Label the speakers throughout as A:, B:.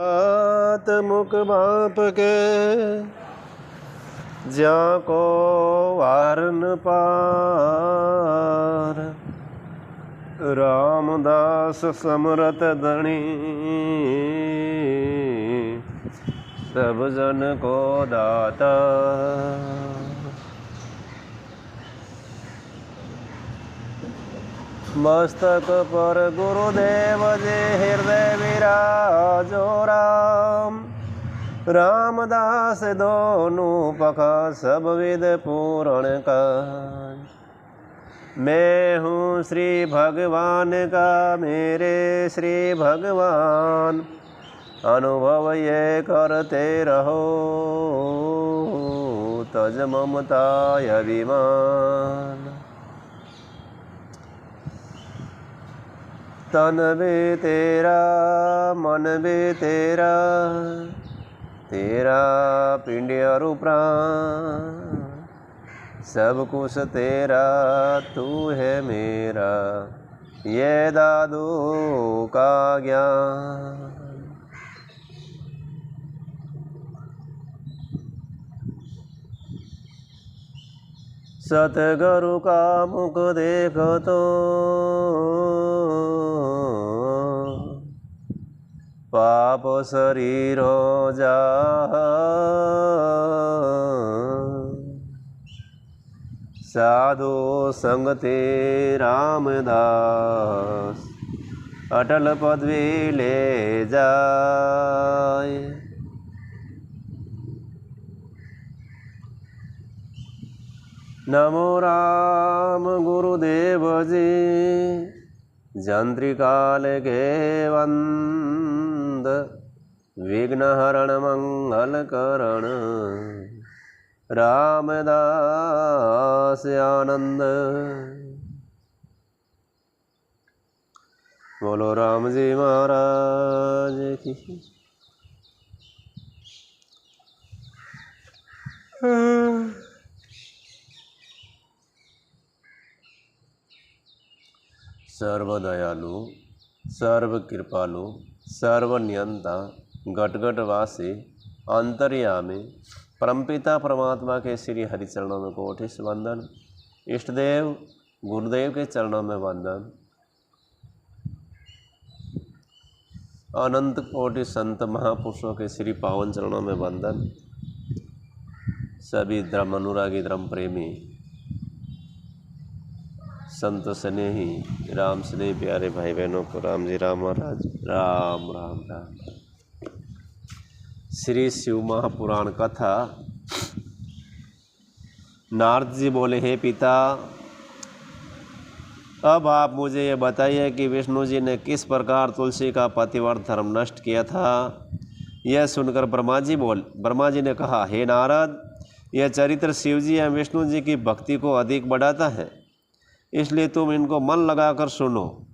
A: हाथ मुख बाप के जाको वारन पार, रामदास समरत धनी सब जन को दाता। मस्तक पर गुरुदेव जी हृदय विराजो राम, रामदास दोनों पखा सब विद पूर्ण काज। मैं हूँ श्री भगवान का मेरे श्री भगवान, अनुभव ये करते रहो तज ममता अभिमान। तन भी तेरा मन भी तेरा, तेरा पिंड और प्राण, सब कुछ तेरा तू है मेरा, ये दादू का ज्ञान। सतगुरु का मुख देखो तो पाप शरीर हो जा, साधु संगते रामदास अटल पदवी ले जाए। नमो राम गुरुदेव जी, जंत्रिकाल के वंद, विघ्न हरण मंगल करण, रामदास आनंद। बोलो राम जी महाराज की। सर्वदयालु सर्व कृपालु सर्वनियंता घट वासी अंतर्यामी परमपिता परमात्मा के श्री हरिचरणों में कोटि वंदन। इष्टदेव गुरुदेव के चरणों में वंदन। अनंत कोटि संत महापुरुषों के श्री पावन चरणों में वंदन। सभी धर्म अनुरागी धर्म प्रेमी संत स्नेही राम स्नेही प्यारे भाई बहनों को राम जी राम महाराज राम राम राम। श्री शिव महापुराण कथा। नारद जी बोले, हे पिता, अब आप मुझे ये बताइए कि विष्णु जी ने किस प्रकार तुलसी का पतिव्रत धर्म नष्ट किया था। यह सुनकर ब्रह्मा जी ने कहा, हे नारद, यह चरित्र शिव जी एवं विष्णु जी की भक्ति को अधिक बढ़ाता है, इसलिए तुम इनको मन लगाकर सुनो।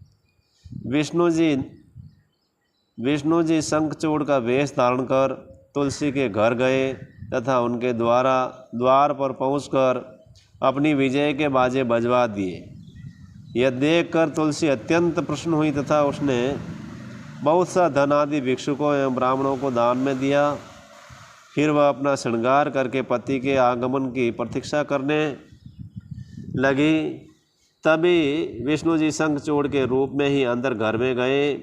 A: विष्णु जी शंखचूड़ का वेश धारण कर तुलसी के घर गए तथा उनके द्वार पर पहुंचकर अपनी विजय के बाजे बजवा दिए। यह देखकर तुलसी अत्यंत प्रसन्न हुई तथा उसने बहुत सा धन आदि भिक्षुकों एवं ब्राह्मणों को दान में दिया। फिर वह अपना श्रृंगार करके पति के आगमन की प्रतीक्षा करने लगी। तभी विष्णु जी शंखचूड़ के रूप में ही अंदर घर में गए।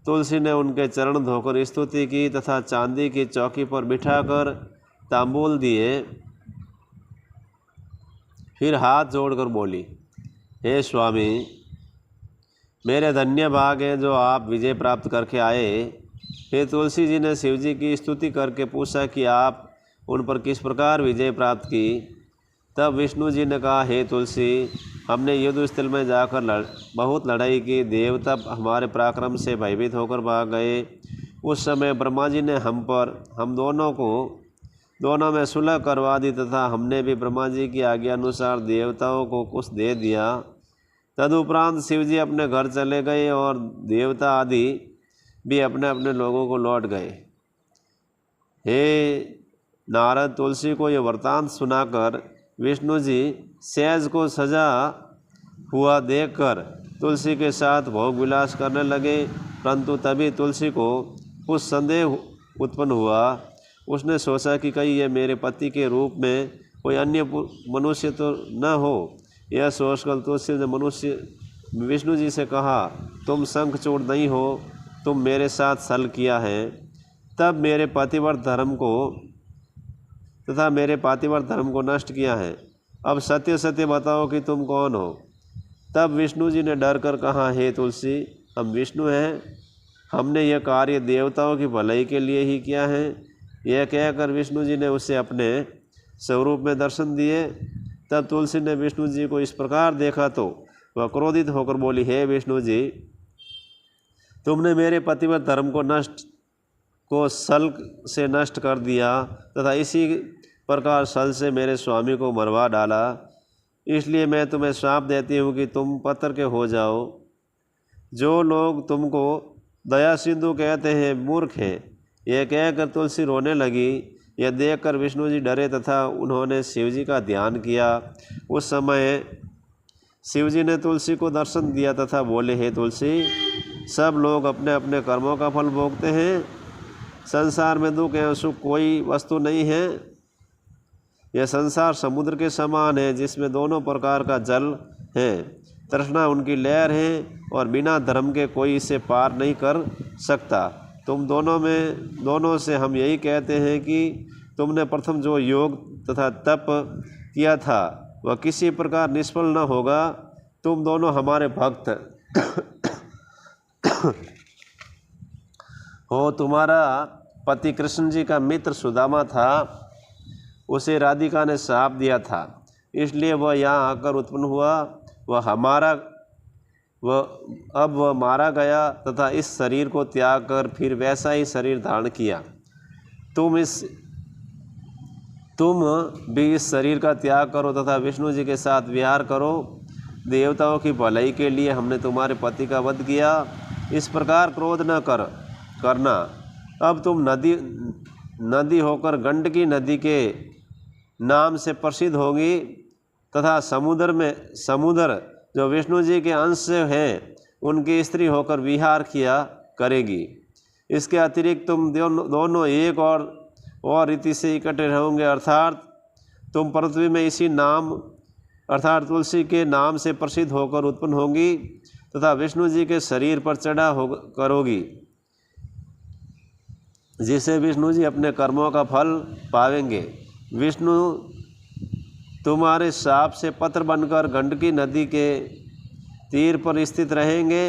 A: तुलसी ने उनके चरण धोकर स्तुति की तथा चांदी की चौकी पर बिठाकर तांबूल दिए। फिर हाथ जोड़कर बोली, हे स्वामी, मेरे धन्य भाग हैं जो आप विजय प्राप्त करके आए। फिर तुलसी जी ने शिव जी की स्तुति करके पूछा कि आप उन पर किस प्रकार विजय प्राप्त की। तब विष्णु जी ने कहा, हे तुलसी, हमने युद्ध स्थल में जाकर बहुत लड़ाई की। देवता हमारे पराक्रम से भयभीत होकर भाग गए। उस समय ब्रह्मा जी ने हम दोनों में सुलह करवा दी तथा हमने भी ब्रह्मा जी की आज्ञा अनुसार देवताओं को कुछ दे दिया। तदुपरांत शिव जी अपने घर चले गए और देवता आदि भी अपने अपने लोगों को लौट गए। हे नारद, तुलसी को यह वृत्तांत सुनाकर विष्णु जी सहज को सजा हुआ देखकर तुलसी के साथ भोग विलास करने लगे, परंतु तभी तुलसी को कुछ संदेह उत्पन्न हुआ। उसने सोचा कि कहीं यह मेरे पति के रूप में कोई अन्य मनुष्य तो न हो। यह सोचकर तुलसी ने विष्णु जी से कहा, तुम शंखचूड़ नहीं हो, तुम मेरे साथ छल किया है, तब मेरे पातिव्रत धर्म को नष्ट किया है। अब सत्य सत्य बताओ कि तुम कौन हो। तब विष्णु जी ने डर कर कहा, हे तुलसी, हम विष्णु हैं, हमने यह कार्य देवताओं की भलाई के लिए ही किया है। यह कहकर विष्णु जी ने उसे अपने स्वरूप में दर्शन दिए। तब तुलसी ने विष्णु जी को इस प्रकार देखा तो वह क्रोधित होकर बोली, हे विष्णु जी, तुमने मेरे पतिव्रत धर्म को छल से नष्ट कर दिया तथा इसी प्रकार छल से मेरे स्वामी को मरवा डाला। इसलिए मैं तुम्हें श्राप देती हूँ कि तुम पत्थर के हो जाओ। जो लोग तुमको दया सिंधु कहते हैं मूर्ख हैं। यह कहकर तुलसी रोने लगी। यह देखकर विष्णु जी डरे तथा उन्होंने शिवजी का ध्यान किया। उस समय शिवजी ने तुलसी को दर्शन दिया तथा बोले, हे तुलसी, सब लोग अपने अपने कर्मों का फल भोगते हैं। संसार में दुख एवं सुख कोई वस्तु नहीं है। यह संसार समुद्र के समान है जिसमें दोनों प्रकार का जल है। तृष्णा उनकी लहर है और बिना धर्म के कोई इसे पार नहीं कर सकता। तुम दोनों से हम यही कहते हैं कि तुमने प्रथम जो योग तथा तप किया था वह किसी प्रकार निष्फल न होगा। तुम दोनों हमारे भक्त हो। तुम्हारा पति कृष्ण जी का मित्र सुदामा था, उसे राधिका ने श्राप दिया था, इसलिए वह यहाँ आकर उत्पन्न हुआ। अब वह मारा गया तथा इस शरीर को त्याग कर फिर वैसा ही शरीर धारण किया। तुम भी इस शरीर का त्याग करो तथा विष्णु जी के साथ विहार करो। देवताओं की भलाई के लिए हमने तुम्हारे पति का वध किया। इस प्रकार क्रोध न करना। अब तुम नदी होकर गंडकी नदी के नाम से प्रसिद्ध होगी तथा समुद्र जो विष्णु जी के अंश से हैं उनकी स्त्री होकर विहार किया करेगी। इसके अतिरिक्त तुम दोनों एक और रीति से इकट्ठे रहोगे, अर्थात तुम पृथ्वी में इसी नाम अर्थात तुलसी के नाम से प्रसिद्ध होकर उत्पन्न होगी तथा विष्णु जी के शरीर पर चढ़ा करोगी, जिसे विष्णु जी अपने कर्मों का फल पावेंगे। विष्णु तुम्हारे श्राप से पत्र बनकर गंडकी नदी के तीर पर स्थित रहेंगे।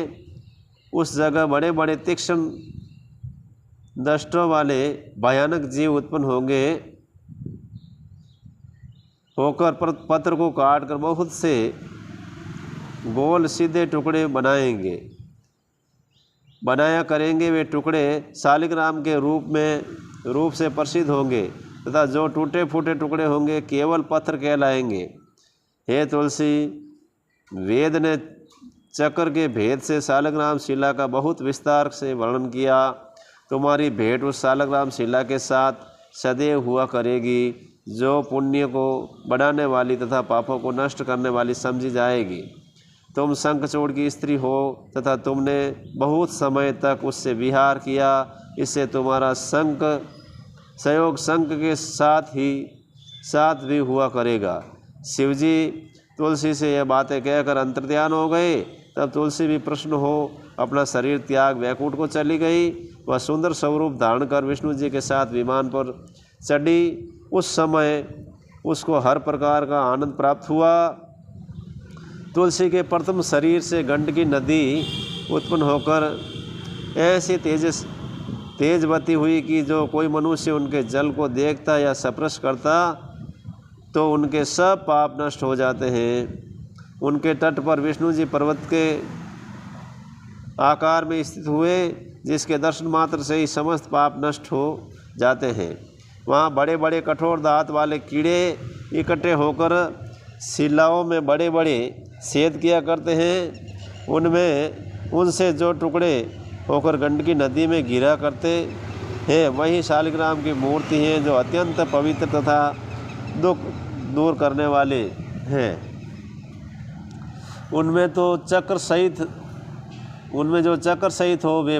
A: उस जगह बड़े बड़े तीक्ष्ण दंष्टों वाले भयानक जीव उत्पन्न होकर पत्र को काटकर बहुत से गोल सीधे टुकड़े बनाया करेंगे। वे टुकड़े शालिग्राम के रूप से प्रसिद्ध होंगे तथा जो टूटे फूटे टुकड़े होंगे केवल पत्थर कहलाएंगे। हे तुलसी, वेद ने चक्र के भेद से शालिग्राम शिला का बहुत विस्तार से वर्णन किया। तुम्हारी भेंट उस शालिग्राम शिला के साथ सदैव हुआ करेगी, जो पुण्य को बढ़ाने वाली तथा पापों को नष्ट करने वाली समझी जाएगी। तुम शंखचूड़ की स्त्री हो तथा तुमने बहुत समय तक उससे विहार किया। इससे तुम्हारा संयोग शंख के साथ भी हुआ करेगा। शिवजी तुलसी से यह बातें कहकर अंतर्ध्यान हो गए। तब तुलसी भी प्रसन्न हो अपना शरीर त्याग वैकुंठ को चली गई। वह सुंदर स्वरूप धारण कर विष्णु जी के साथ विमान पर चढ़ी। उस समय उसको हर प्रकार का आनंद प्राप्त हुआ। तुलसी के प्रथम शरीर से गंडकी नदी उत्पन्न होकर ऐसी तेजवती हुई कि जो कोई मनुष्य उनके जल को देखता या स्पर्श करता तो उनके सब पाप नष्ट हो जाते हैं। उनके तट पर विष्णु जी पर्वत के आकार में स्थित हुए, जिसके दर्शन मात्र से ही समस्त पाप नष्ट हो जाते हैं। वहाँ बड़े बड़े कठोर दांत वाले कीड़े इकट्ठे होकर शिलाओं में बड़े बड़े छेद किया करते हैं। उनसे जो टुकड़े होकर गंडकी नदी में गिरा करते हैं वही शालिग्राम की मूर्ति हैं, जो अत्यंत पवित्र तथा दुख दूर करने वाले हैं। उनमें जो चक्र सहित हो वे